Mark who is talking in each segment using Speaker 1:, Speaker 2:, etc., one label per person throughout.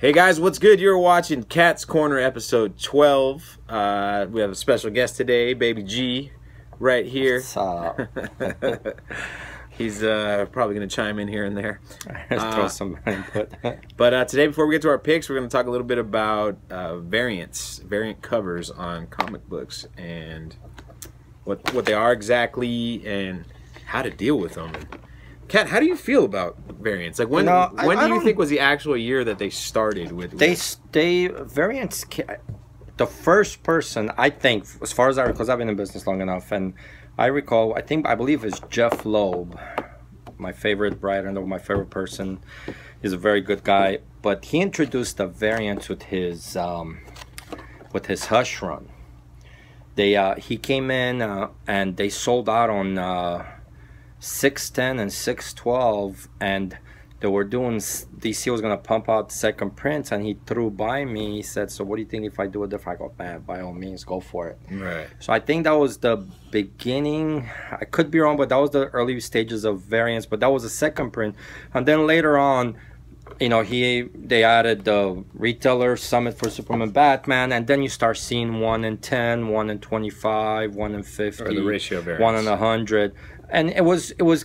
Speaker 1: Hey guys, what's good? You're watching Cat's Corner episode 12. We have a special guest today, Baby G, right here.
Speaker 2: What's up?
Speaker 1: He's probably going to chime in here and there.
Speaker 2: Throw some input.
Speaker 1: But today, before we get to our picks, we're going to talk a little bit about variant covers on comic books, and what they are exactly, and how to deal with them. Kat, how do you feel about variants? Like when do you think was the actual year that they started with?
Speaker 2: Variants. The first person, I think, as far as I recall, because I've been in business long enough, and I recall, I believe it's Jeff Loeb, my favorite writer and my favorite person. He's a very good guy, but he introduced the variants with his Hush run. He came in and they sold out on 610 and 612, and they were doing, DC was going to pump out second prints, and he threw by me. He said, so what do you think if I do it different? I go, man, by all means, go for it.
Speaker 1: Right.
Speaker 2: So I think that was the beginning. I could be wrong, but that was the early stages of variants, but that was the second print. And then later on, you know, they added the retailer summit for Superman, Batman, and then you start seeing 1 in 10, 1 in 25, 1 in 50,
Speaker 1: or the ratio variants.
Speaker 2: 1 in 100. And it was a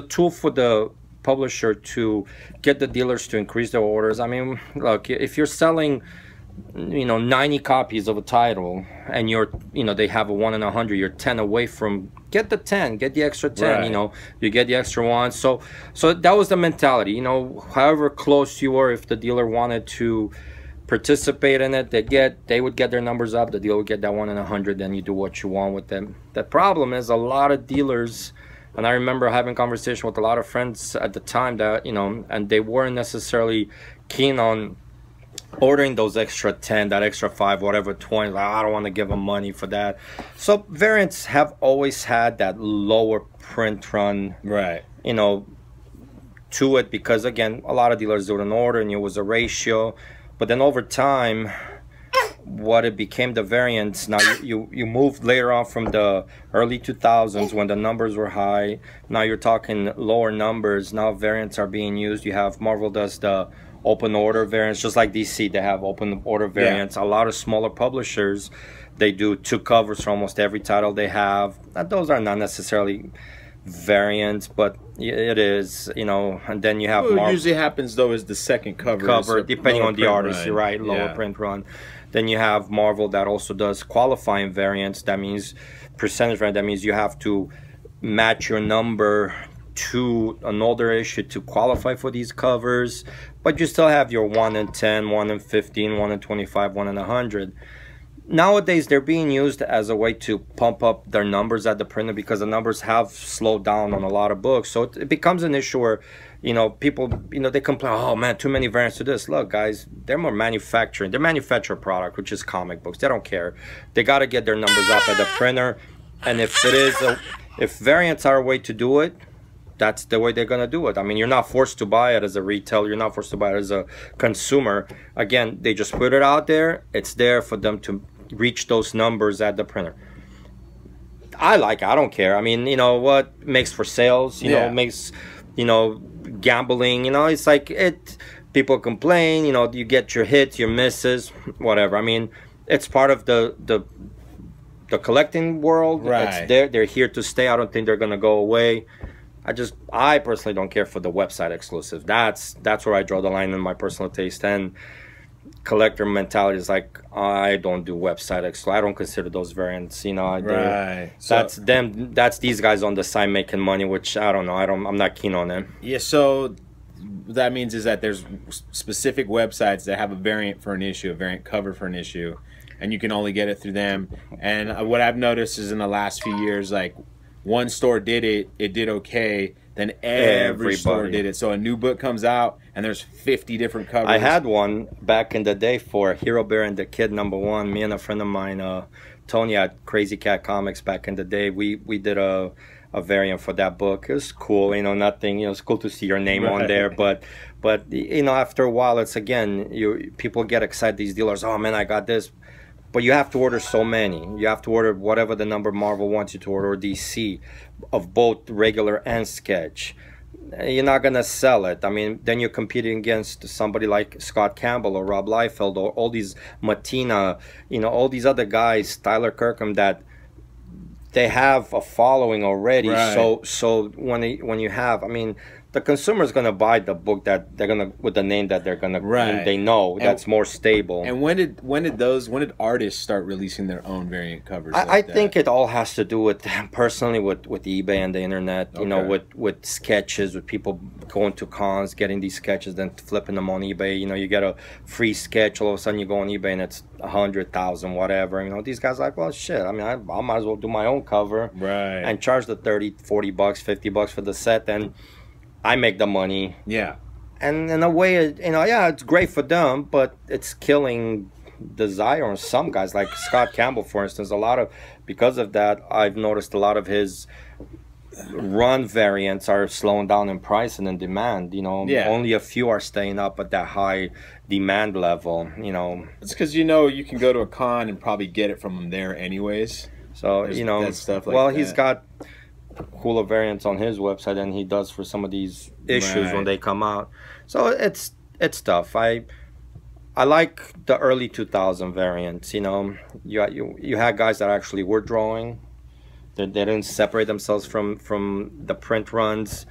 Speaker 2: tool for the publisher to get the dealers to increase their orders. I mean, look, if you're selling, 90 copies of a title, and they have a 1 in 100, you're 10 away from, get the 10, get the extra 10. Right. You get the extra one. So that was the mentality. However close you were, if the dealer wanted to participate in it, they would get their numbers up, the dealer would get that 1 in 100, then you do what you want with them. The problem is a lot of dealers, and I remember having conversation with a lot of friends at the time that, and they weren't necessarily keen on ordering those extra 10, that extra 5, whatever, 20. Like, I don't want to give them money for that. So variants have always had that lower print run,
Speaker 1: right?
Speaker 2: To it, because again, a lot of dealers do an order, and it was a ratio. But then over time, what it became the variants. Now you moved later on from the early 2000s when the numbers were high. Now you're talking lower numbers. Now variants are being used. You have Marvel does the open order variants, just like DC. They have open order variants. Yeah. A lot of smaller publishers, they do 2 covers for almost every title they have. Those are not necessarily variants, but it is, and then you have
Speaker 1: what usually happens though is the second cover
Speaker 2: depending on the artist,
Speaker 1: run.
Speaker 2: Right? Lower print run. Then you have Marvel that also does qualifying variants. That means percentage variant. That means you have to match your number to an older issue to qualify for these covers, but you still have your 1 in 10, 1 in 15, 1 in 25, 1 in 100. Nowadays, they're being used as a way to pump up their numbers at the printer, because the numbers have slowed down on a lot of books. So it becomes an issue where, people, they complain, oh man, too many variants to this. Look, guys, they're more manufacturing. They manufacture a product, which is comic books. They don't care. They got to get their numbers up at the printer. And if variants are a way to do it, that's the way they're going to do it. I mean, you're not forced to buy it as a retailer. You're not forced to buy it as a consumer. Again, they just put it out there. It's there for them to reach those numbers at the printer. I don't care. I mean, what makes for sales, makes, gambling, it's like people complain, you get your hits, your misses, whatever. I mean, it's part of the collecting world.
Speaker 1: Right.
Speaker 2: It's there. They're here to stay. I don't think they're going to go away. I personally don't care for the website exclusive. That's where I draw the line in my personal taste. And collector mentality is like, I don't do website exclusive. I don't consider those variants.
Speaker 1: Right.
Speaker 2: That's them. That's these guys on the side making money, which I don't know. I'm not keen on them.
Speaker 1: Yeah. So that means is that there's specific websites that have a variant for an issue, a variant cover for an issue, and you can only get it through them. And what I've noticed is in the last few years, like, one store did it did okay, then every store did it. So a new book comes out and there's 50 different covers.
Speaker 2: I had one back in the day for Hero Bear and the Kid #1. Me and a friend of mine, Tony, at Crazy Cat Comics back in the day, we did a variant for that book. It was cool, nothing, it's cool to see your name on there, but after a while, it's again, people get excited, these dealers, oh man, I got this. But you have to order so many. You have to order whatever the number Marvel wants you to order, or DC, of both regular and sketch. you're not gonna sell it. I mean, then you're competing against somebody like Scott Campbell or Rob Liefeld or all these Matina, you know, all these other guys, Tyler Kirkham, that they have a following already.
Speaker 1: Right.
Speaker 2: So when you have, I mean, the consumer is gonna buy the book that they're gonna, with the name that they're gonna,
Speaker 1: Right.
Speaker 2: they know that's more stable.
Speaker 1: And when did artists start releasing their own variant covers?
Speaker 2: I think it all has to do with, personally, with eBay and the internet. You know,
Speaker 1: Okay.
Speaker 2: with sketches, with people going to cons, getting these sketches, then flipping them on eBay. You know, you get a free sketch, all of a sudden you go on eBay and it's 100,000, whatever. You know, these guys are like, well, shit. I mean, I might as well do my own cover,
Speaker 1: Right.
Speaker 2: and charge the 30, 40 bucks, 50 bucks for the set, and I make the money.
Speaker 1: Yeah.
Speaker 2: And in a way, you know, yeah, it's great for them, but it's killing desire on some guys, like Scott Campbell, for instance. Because of that, I've noticed a lot of his run variants are slowing down in price and in demand. You know,
Speaker 1: Yeah.
Speaker 2: only a few are staying up at that high demand level. You know,
Speaker 1: It's because you can go to a con and probably get it from them there anyways.
Speaker 2: so
Speaker 1: There's
Speaker 2: you know,
Speaker 1: that stuff like
Speaker 2: well,
Speaker 1: that.
Speaker 2: he's got cooler variants on his website than he does for some of these issues
Speaker 1: Right.
Speaker 2: when they come out. So it's tough. I like the early 2000 variants. You know, you had guys that actually were drawing. They didn't separate themselves from the print runs,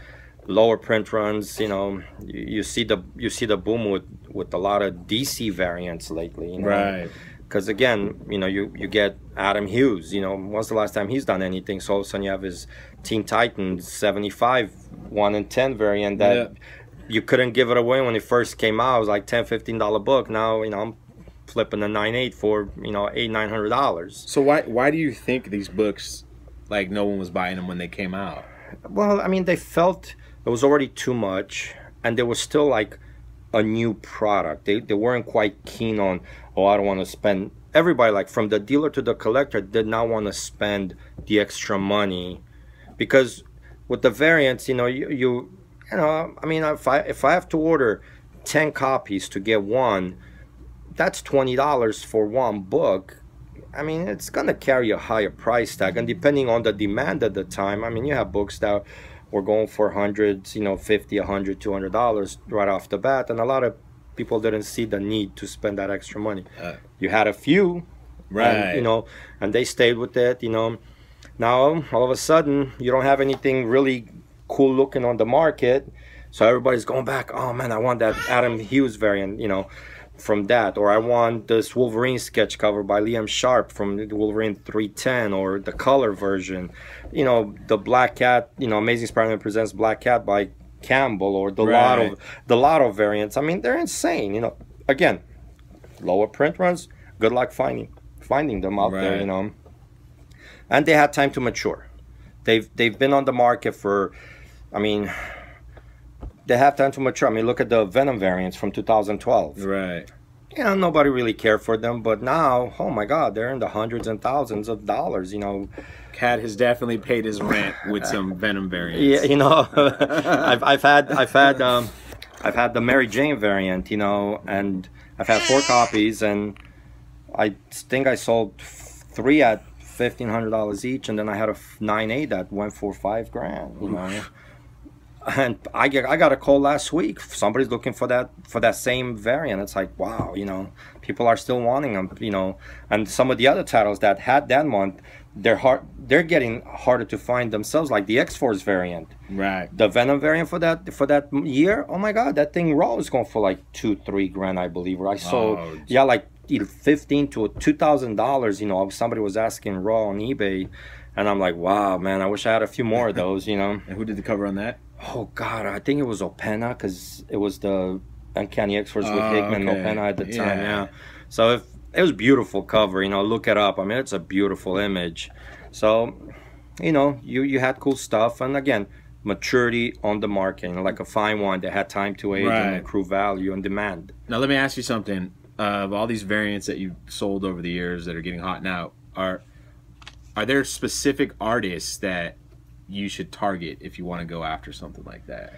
Speaker 2: lower print runs. You know, you see the boom with a lot of DC variants lately. You know?
Speaker 1: Right.
Speaker 2: Because again, you know, you get Adam Hughes. You know, when's the last time he's done anything? So all of a sudden you have his Teen Titans 75 1 in 10 variant that.
Speaker 1: Yeah.
Speaker 2: You couldn't give it away when it first came out. It was like $10-15 book. Now, you know, I'm flipping a 9.8 for, you know, $800-900.
Speaker 1: So why do you think these books, like, no one was buying them when they came out?
Speaker 2: Well, I mean, they felt it was already too much, and they were still like a new product. They weren't quite keen on, oh, I don't want to spend. Everybody, like from the dealer to the collector, did not want to spend the extra money, because with the variants, you know, you know, I mean, if I have to order 10 copies to get one, that's $20 for one book. I mean, it's gonna carry a higher price tag, and depending on the demand at the time, I mean, you have books that were going for hundreds, you know, $50, $100, $200 right off the bat, and a lot of people didn't see the need to spend that extra money. You had a few,
Speaker 1: Right.
Speaker 2: and, you know, and they stayed with it. You know, now all of a sudden you don't have anything really cool looking on the market, so everybody's going back. Oh man, I want that Adam Hughes variant, you know, from that, or I want this Wolverine sketch cover by Liam Sharp from Wolverine 310, or the color version, you know, the Black Cat, you know, Amazing Spider-Man Presents Black Cat by Campbell, or the
Speaker 1: Right.
Speaker 2: Lotto variants. I mean, they're insane. You know, again, lower print runs. Good luck finding them out there.
Speaker 1: Right.
Speaker 2: You know, and they had time to mature. They've been on the market for, I mean, they have time to mature. I mean, look at the Venom variants from 2012.
Speaker 1: Right.
Speaker 2: You know, nobody really cared for them, but now, oh my God, they're in the hundreds and thousands of dollars. You know,
Speaker 1: Cat has definitely paid his rent with some Venom variants.
Speaker 2: yeah, you know, I've had the Mary Jane variant, you know, and I've had 4 copies, and I think I sold 3 at $1,500 each, and then I had a 9.8 that went for $5,000. You know. And I got a call last week. Somebody's looking for that same variant. It's like, wow, you know, people are still wanting them, you know. And some of the other titles that had that month, they're getting harder to find themselves, like the X-Force variant.
Speaker 1: Right.
Speaker 2: The Venom variant for that year, oh my God, that thing raw is going for like $2-3 I believe. Or I sold, yeah, like either $1,500 to $2,000. You know, somebody was asking raw on eBay, and I'm like, wow, man, I wish I had a few more of those. You know.
Speaker 1: And who did the cover on that?
Speaker 2: Oh God, I think it was Opena, because it was the Uncanny X-Force with Hickman and Opena at the time. Yeah. So it was beautiful cover. You know, look it up. I mean, it's a beautiful image. So, you know, you had cool stuff, and again, maturity on the market. You know, like a fine wine that had time to age and accrue value and demand.
Speaker 1: Now let me ask you something. Of all these variants that you've sold over the years that are getting hot now, are there specific artists that you should target if you want to go after something like that?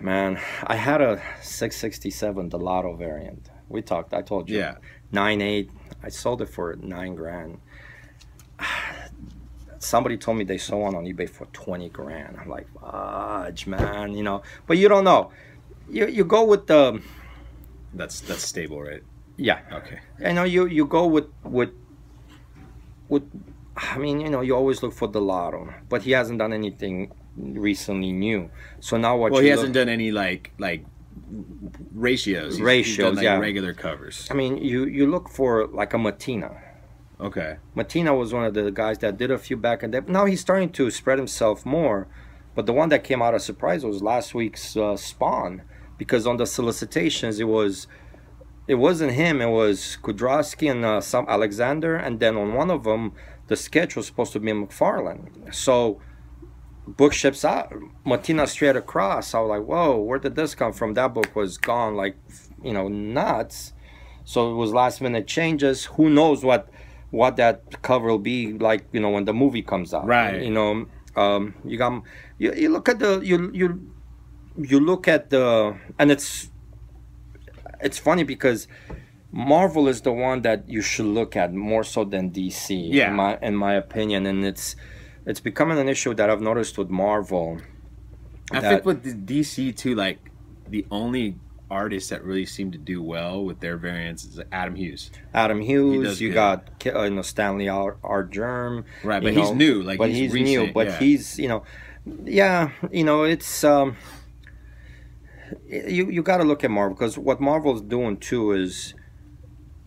Speaker 2: Man, I had a 667, the Lotto variant. I told you.
Speaker 1: Yeah.
Speaker 2: 9.8. I sold it for $9,000. somebody told me they saw one on eBay for 20 grand. I'm like, fudge, man, you know. But you don't know. You go with the.
Speaker 1: That's stable, right?
Speaker 2: Yeah.
Speaker 1: Okay.
Speaker 2: I know you go with. I mean, you know, you always look for the lotto, but he hasn't done anything recently new. So now what?
Speaker 1: Well, he hasn't done any like ratios. He's done, like,
Speaker 2: yeah.
Speaker 1: regular covers.
Speaker 2: I mean, you look for like a Matina.
Speaker 1: Okay.
Speaker 2: Matina was one of the guys that did a few back and now he's starting to spread himself more. But the one that came out as surprise was last week's Spawn, because on the solicitations it wasn't him. It was Kudrowski and some Alexander, and then on one of them the sketch was supposed to be McFarlane. So book ships out, Matina straight across. I was like, whoa, where did this come from? That book was gone like, you know, nuts. So it was last minute changes. Who knows what that cover will be like, you know, when the movie comes out.
Speaker 1: Right.
Speaker 2: You know, you look at the you look at the, and it's funny because Marvel is the one that you should look at more so than DC.
Speaker 1: Yeah.
Speaker 2: In my opinion, and it's becoming an issue that I've noticed with Marvel.
Speaker 1: I think with the DC too, like the only artists that really seem to do well with their variants is Adam Hughes.
Speaker 2: You got Stanley R. Germ,
Speaker 1: right? But he's new, like,
Speaker 2: but he's recent, new. But yeah. He's it's you got to look at Marvel, because what Marvel's doing too is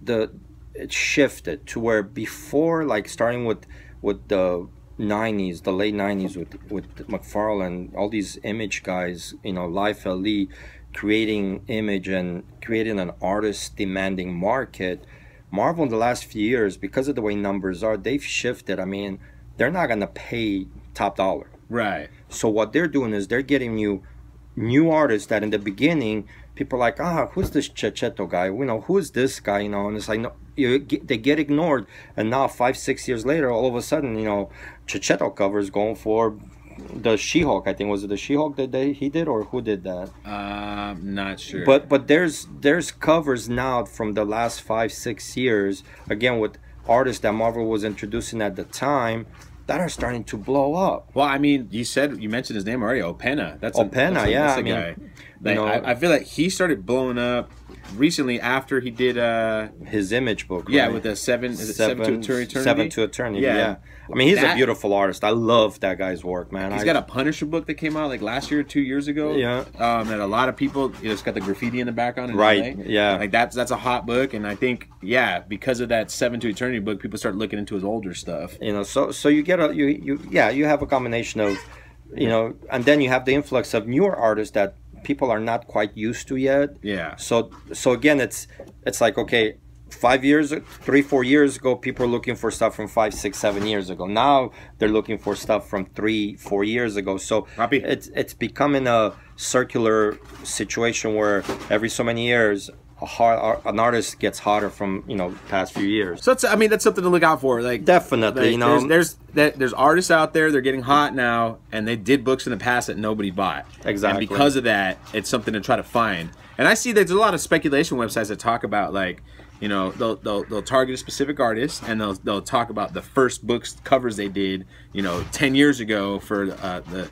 Speaker 2: it shifted to where before, like starting with the 90s, the late 90s with McFarlane, all these image guys, you know, Life LE, creating image and creating an artist demanding market. Marvel in the last few years, because of the way numbers are, they've shifted. I mean, they're not going to pay top dollar.
Speaker 1: Right.
Speaker 2: So what they're doing is they're getting you new artists that in the beginning people are like, who's this Checheto guy? You know, who is this guy? You know, and it's like, no, they get ignored. And now 5-6 years later, all of a sudden, you know, Checheto covers going for the She-Hulk. I think, was it the She-Hulk that he did, or who did that?
Speaker 1: Not sure.
Speaker 2: But there's covers now from the last 5-6 years, again with artists that Marvel was introducing at the time, that are starting to blow up.
Speaker 1: Well, I mean, you mentioned his name already, Opena. That's a
Speaker 2: guy.
Speaker 1: Like, you know, I feel like he started blowing up recently after he did
Speaker 2: his image book.
Speaker 1: Yeah,
Speaker 2: right?
Speaker 1: with the Seven to Eternity.
Speaker 2: Seven to Eternity. Yeah. I mean, he's a beautiful artist. I love that guy's work, man.
Speaker 1: He's got a Punisher book that came out like last year or 2 years ago.
Speaker 2: Yeah.
Speaker 1: And a lot of people, you know, it's got the graffiti in the background. In
Speaker 2: right.
Speaker 1: LA.
Speaker 2: Yeah.
Speaker 1: Like that's a hot book, and I think because of that Seven to Eternity book, people start looking into his older stuff.
Speaker 2: You know, so you get you have a combination of, you know, and then you have the influx of newer artists that people are not quite used to yet.
Speaker 1: Yeah.
Speaker 2: So again, it's like, okay, 3-4 years ago, people were looking for stuff from 5, 6, 7 years ago. Now they're looking for stuff from 3-4 years ago. So it's becoming a circular situation where every so many years an artist gets hotter from, you know, past few years.
Speaker 1: So that's something to look out for. Like,
Speaker 2: definitely,
Speaker 1: like,
Speaker 2: you know,
Speaker 1: there's artists out there, they're getting hot now, and they did books in the past that nobody bought.
Speaker 2: Exactly.
Speaker 1: And because of that, it's something to try to find. And I see there's a lot of speculation websites that talk about, like, you know, they'll target a specific artist, and they'll talk about the first books covers they did, you know, 10 years ago for the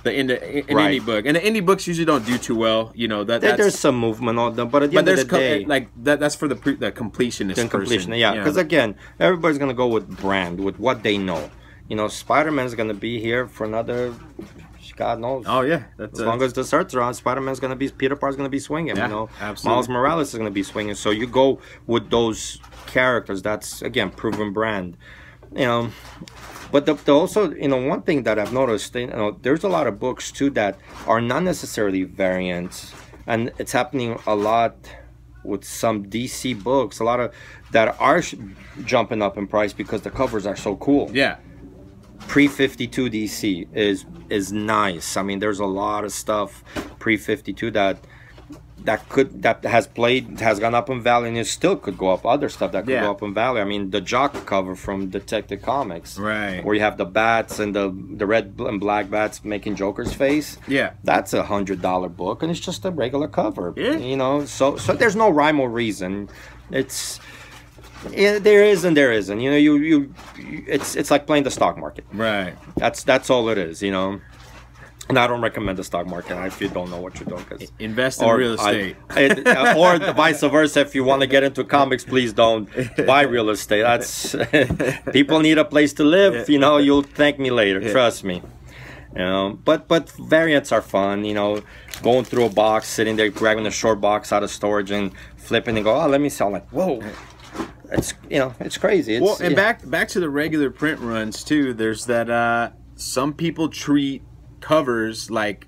Speaker 1: indie book. And the indie books usually don't do too well, you know.
Speaker 2: There's some movement on them, but at the end of the day,
Speaker 1: like that's for the completionist person.
Speaker 2: Yeah, because again, everybody's gonna go with brand, with what they know. You know, Spider-Man's gonna be here for another, God knows.
Speaker 1: Oh yeah,
Speaker 2: as long as the shirts are on, Spider-Man's gonna be, Peter Parker's gonna be swinging. Yeah, you know, absolutely. Miles Morales is gonna be swinging. So you go with those characters. That's again proven brand. You know. But the also, you know, one thing that I've noticed, you know, there's a lot of books too that are not necessarily variants, and it's happening a lot with some DC books. A lot of that are jumping up in price because the covers are so cool.
Speaker 1: Yeah.
Speaker 2: Pre-52 DC is nice. I mean, there's a lot of stuff pre-52 that has gone up in value, and it still could go up. Other stuff that could go up in value. I mean, the Jock cover from Detective Comics,
Speaker 1: right,
Speaker 2: where you have the bats and the red and black bats making Joker's face.
Speaker 1: Yeah,
Speaker 2: that's $100 book, and it's just a regular cover.
Speaker 1: Yeah,
Speaker 2: you know, so there's no rhyme or reason. It's Yeah, there is and there isn't. You know, it's like playing the stock market.
Speaker 1: Right.
Speaker 2: That's all it is. You know. And I don't recommend the stock market if you don't know what you're doing. Cause,
Speaker 1: invest in real estate.
Speaker 2: Or vice versa. If you want to get into comics, please don't buy real estate. That's people need a place to live. You know, you'll thank me later. Trust me. You know, but variants are fun. You know, going through a box, sitting there, grabbing a short box out of storage and flipping and go, oh, let me see. I'm like, whoa. It's, you know, it's crazy. It's,
Speaker 1: well, and back to the regular print runs too. There's that some people treat covers like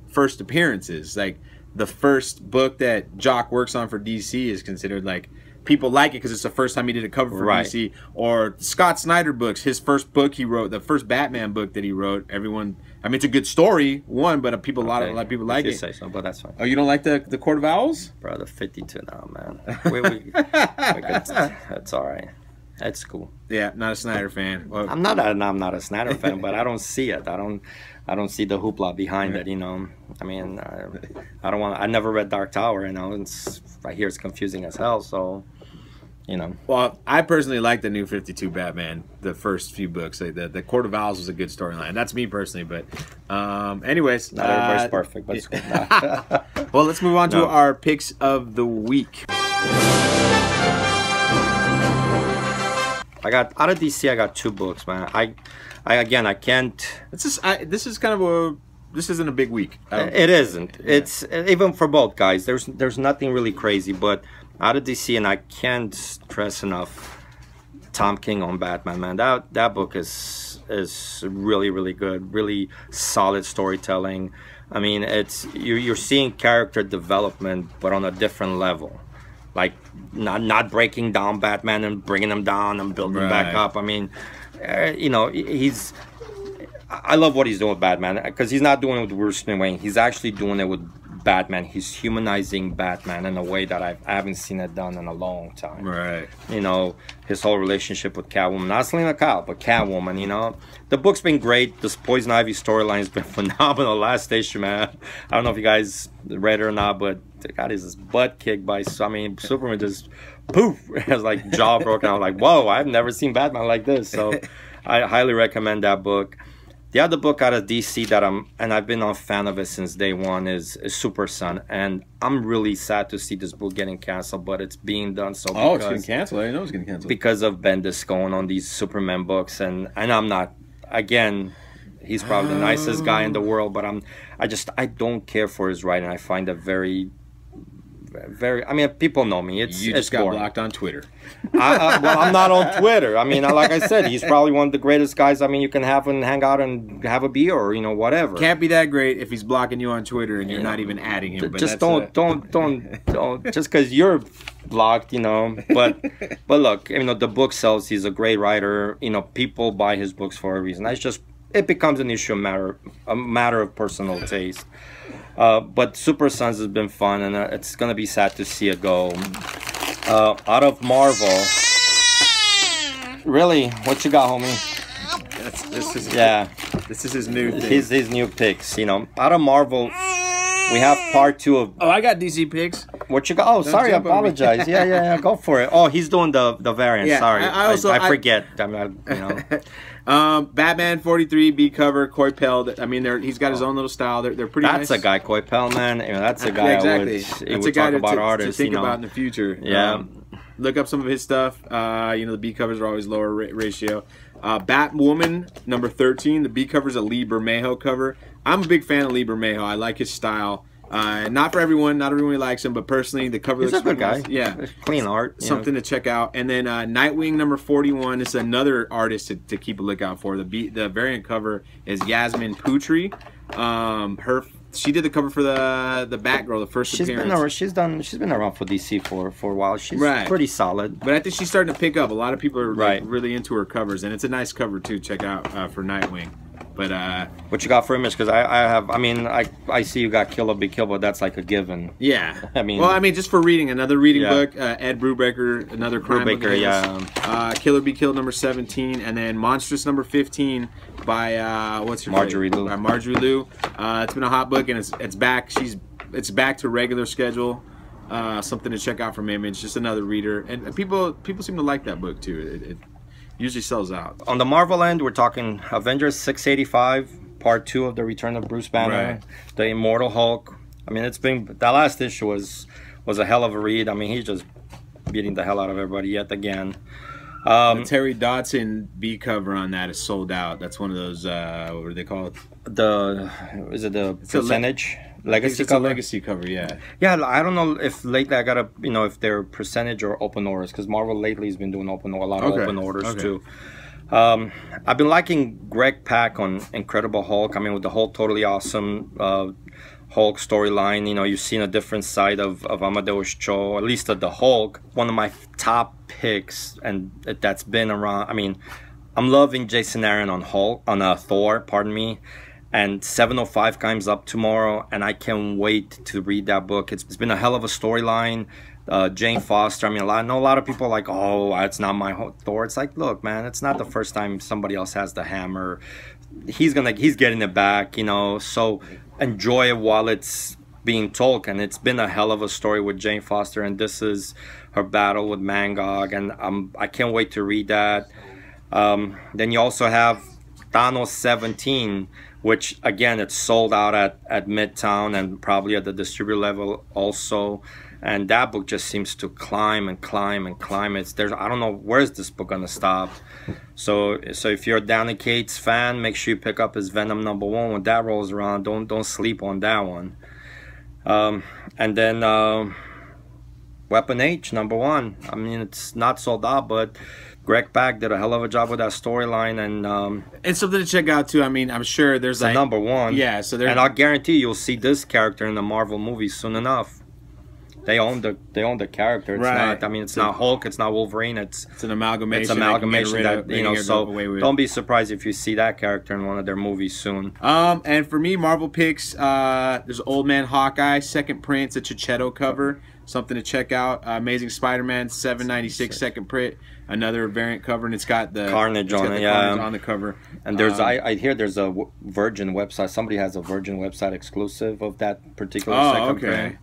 Speaker 1: first appearances. Like the first book that Jock works on for DC is considered like, people like it because it's the first time he did a cover for DC. Or Scott Snyder books, his first book he wrote, the first Batman book that he wrote, everyone, I mean, it's a good story, but people, a lot of people like it.
Speaker 2: Say so, but that's fine.
Speaker 1: Oh, you don't like the Court of Owls?
Speaker 2: Bro, the 52 now, man. That's all right. That's cool.
Speaker 1: Yeah, not a Snyder fan. Well,
Speaker 2: I'm not a Snyder fan, but I don't see it. I don't see the hoopla behind it. You know, I mean, I don't want. I never read Dark Tower. You know, I hear it's confusing as hell. So, you know.
Speaker 1: Well, I personally like the New 52 Batman. The first few books, the Court of Owls was a good storyline. That's me personally, but anyways,
Speaker 2: not everybody's perfect, but it's cool.
Speaker 1: Well, let's move on to our picks of the week.
Speaker 2: I got out of DC. I got 2 books, man. I can't.
Speaker 1: This isn't a big week.
Speaker 2: It isn't. Yeah. It's even for both guys. There's nothing really crazy, but out of DC, and I can't stress enough, Tom King on Batman, man. That book is really, really good. Really solid storytelling. I mean, you're seeing character development, but on a different level. Like not breaking down Batman and bringing him down and building him back up. I mean, you know, I love what he's doing with Batman because he's not doing it with Bruce Wayne. He's actually doing it with Batman. He's humanizing Batman in a way that I haven't seen it done in a long time. Right. You know, his whole relationship with Catwoman, not Selena Kyle, but Catwoman. You know, the book's been great. This Poison Ivy storyline has been phenomenal. Last issue, man. I don't know if you guys read it or not, but the guy is his butt kicked by. I mean, Superman just poof. It was like jaw broken. I was like, whoa! I've never seen Batman like this. So, I highly recommend that book. The other book out of DC that I've been a fan of it since day one is Super Son, and I'm really sad to see this book getting canceled, but it's being done. So
Speaker 1: it's getting canceled. I didn't know it was getting canceled
Speaker 2: because of Bendis going on these Superman books, and I'm not. Again, he's probably the nicest guy in the world, but I don't care for his writing. I find it very. I mean, people know me.
Speaker 1: You just got blocked on Twitter.
Speaker 2: Well, I'm not on Twitter. I mean, like I said, he's probably one of the greatest guys. I mean, you can have and hang out and have a beer or whatever.
Speaker 1: Can't be that great if he's blocking you on Twitter and you're not even adding him. But
Speaker 2: just don't just because you're blocked, But look, the book sells. He's a great writer. People buy his books for a reason. It becomes an issue, a matter of personal taste. But Super Sons has been fun, and it's gonna be sad to see it go. Out of Marvel, really, what you got, homie?
Speaker 1: This is his new thing.
Speaker 2: His new picks. Out of Marvel, we have part 2 of.
Speaker 1: Oh, I got DC picks.
Speaker 2: What you got? Oh, sorry, I apologize. Yeah, go for it. Oh, he's doing the variant. Yeah, sorry, I forget.
Speaker 1: Batman 43 B cover, Coipel. I mean, he's got his own little style. They're pretty.
Speaker 2: That's nice. A guy, Coipel, man. That's a guy.
Speaker 1: Exactly.
Speaker 2: That's a guy
Speaker 1: to think about in the future.
Speaker 2: Yeah.
Speaker 1: Look up some of his stuff. The B covers are always lower ratio. Batwoman number 13. The B cover is a Lee Bermejo cover. I'm a big fan of Lee Bermejo. I like his style. Not for everyone. Not everyone likes him, but personally, the cover
Speaker 2: looks
Speaker 1: a good
Speaker 2: guy.
Speaker 1: Nice. Yeah,
Speaker 2: clean art.
Speaker 1: Something to check out. And then Nightwing number 41 is another artist to keep a lookout for. The variant cover is Yasmin Putri. She did the cover for the Batgirl, the first appearance.
Speaker 2: She's been around for DC for a while. She's pretty solid.
Speaker 1: But I think she's starting to pick up. A lot of people are really into her covers, and it's a nice cover too. Check out for Nightwing. But
Speaker 2: what you got for image? Because I see you got Kill or Be Killed, but that's like a given.
Speaker 1: Yeah. Just for reading, another reading book. Ed Brubaker, another crime book. Kill or Be Killed number 17, and then Monstrous number 15 by
Speaker 2: Marjorie Liu.
Speaker 1: Marjorie Liu. It's been a hot book, and it's back. It's back to regular schedule. something to check out from Image. Just another reader, and people seem to like that book too. It usually sells out.
Speaker 2: On the Marvel end, we're talking Avengers 685, Part 2 of the Return of Bruce Banner,
Speaker 1: Right.
Speaker 2: the Immortal Hulk. I mean, it's been, that last issue was a hell of a read. I mean, he's just beating the hell out of everybody yet again.
Speaker 1: The Terry Dodson B cover on that is sold out. That's one of those what do they call it?
Speaker 2: Is it the percentage? Legacy
Speaker 1: It's
Speaker 2: cover?
Speaker 1: a legacy cover, yeah.
Speaker 2: Yeah, I don't know if lately I gotta, if they're percentage or open orders, because Marvel lately has been doing a lot of open orders too. I've been liking Greg Pak on Incredible Hulk. I mean, with the whole totally awesome Hulk storyline, you've seen a different side of Amadeus Cho, at least of the Hulk. One of my top picks, and that's been around. I mean, I'm loving Jason Aaron on Thor, pardon me. And 705 comes up tomorrow, and I can't wait to read that book. It's been a hell of a storyline. Jane Foster. I mean, I know a lot of people are like, oh, it's not my Thor. It's like, look, man, it's not the first time somebody else has the hammer. He's getting it back, So enjoy it while it's being told. And it's been a hell of a story with Jane Foster, and this is her battle with Mangog, and I can't wait to read that. Then you also have Thanos 17. Which again, it's sold out at Midtown and probably at the distributor level also, and that book just seems to climb and climb and climb. I don't know, where's this book gonna stop? So if you're a Danny Cates fan, make sure you pick up his Venom #1 when that rolls around. Don't sleep on that one. And then Weapon H #1. I mean, it's not sold out, but Greg Pak did a hell of a job with that storyline, and
Speaker 1: it's something to check out too. I mean, I'm sure there's like
Speaker 2: #1.
Speaker 1: Yeah, so
Speaker 2: and I'll guarantee you'll see this character in the Marvel movies soon enough. They own the character. It's not. I mean, it's not Hulk. It's not Wolverine. It's
Speaker 1: an amalgamation.
Speaker 2: It's amalgamation that So don't be surprised if you see that character in one of their movies soon.
Speaker 1: And for me, Marvel picks. There's Old Man Hawkeye, second print. It's a Chichetto cover. Something to check out. Amazing Spider-Man 796 second print. Another variant cover, and it's got the
Speaker 2: Carnage on it.
Speaker 1: Carnage on the cover.
Speaker 2: And there's I hear there's a Virgin website. Somebody has a Virgin website exclusive of that particular second print.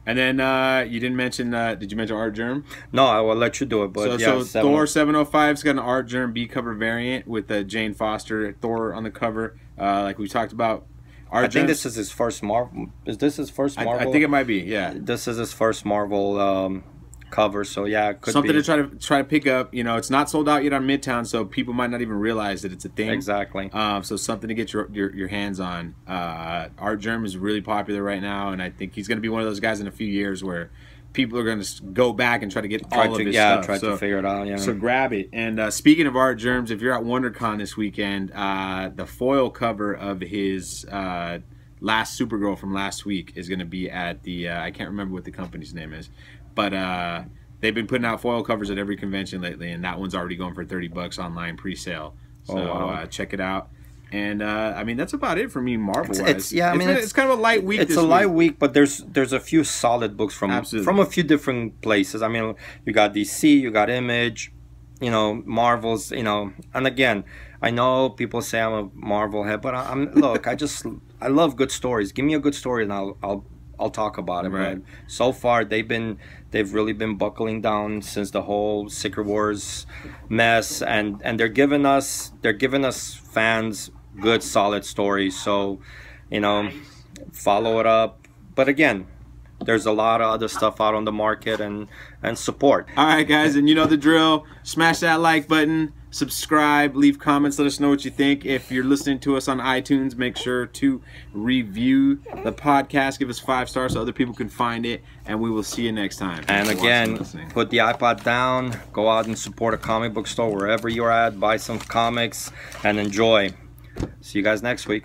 Speaker 1: And then you didn't mention. Did you mention Art Germ?
Speaker 2: No, I will let you do it. But
Speaker 1: so Thor 705's got an Art Germ B cover variant with Jane Foster Thor on the cover, like we talked about.
Speaker 2: I think this is his first Marvel. Is this his first Marvel?
Speaker 1: I think it might be. Yeah.
Speaker 2: This is his first Marvel cover. So yeah, it could
Speaker 1: something
Speaker 2: be.
Speaker 1: to try to pick up. It's not sold out yet on Midtown, so people might not even realize that it's a thing.
Speaker 2: Exactly.
Speaker 1: So something to get your hands on. Art Germ is really popular right now, and I think he's going to be one of those guys in a few years where people are going to go back and try to get all of his stuff.
Speaker 2: Try to figure it out. Yeah.
Speaker 1: So grab it. And speaking of Art Germs, if you're at WonderCon this weekend, the foil cover of his last Supergirl from last week is going to be at the I can't remember what the company's name is, but they've been putting out foil covers at every convention lately, and that one's already going for $30 online pre-sale. So check it out. And I mean, that's about it for me, Marvel-wise. It's kind of a light week.
Speaker 2: It's a light week, but there's a few solid books from a few different places. I mean, you got DC, you got Image, Marvel's, and again, I know people say I'm a Marvel head, but look, I love good stories. Give me a good story, and I'll talk about it.
Speaker 1: Right.
Speaker 2: But so far, they've really been buckling down since the whole Secret Wars mess, and they're giving us fans good solid stories. So, follow it up. But again, there's a lot of other stuff out on the market, and support.
Speaker 1: All right, guys, and you know the drill. Smash that like button, subscribe, leave comments, let us know what you think. If you're listening to us on iTunes, make sure to review the podcast. Give us 5 stars so other people can find it, and we will see you next time.
Speaker 2: And again, put the iPod down, go out and support a comic book store wherever you're at, buy some comics, and enjoy. See you guys next week.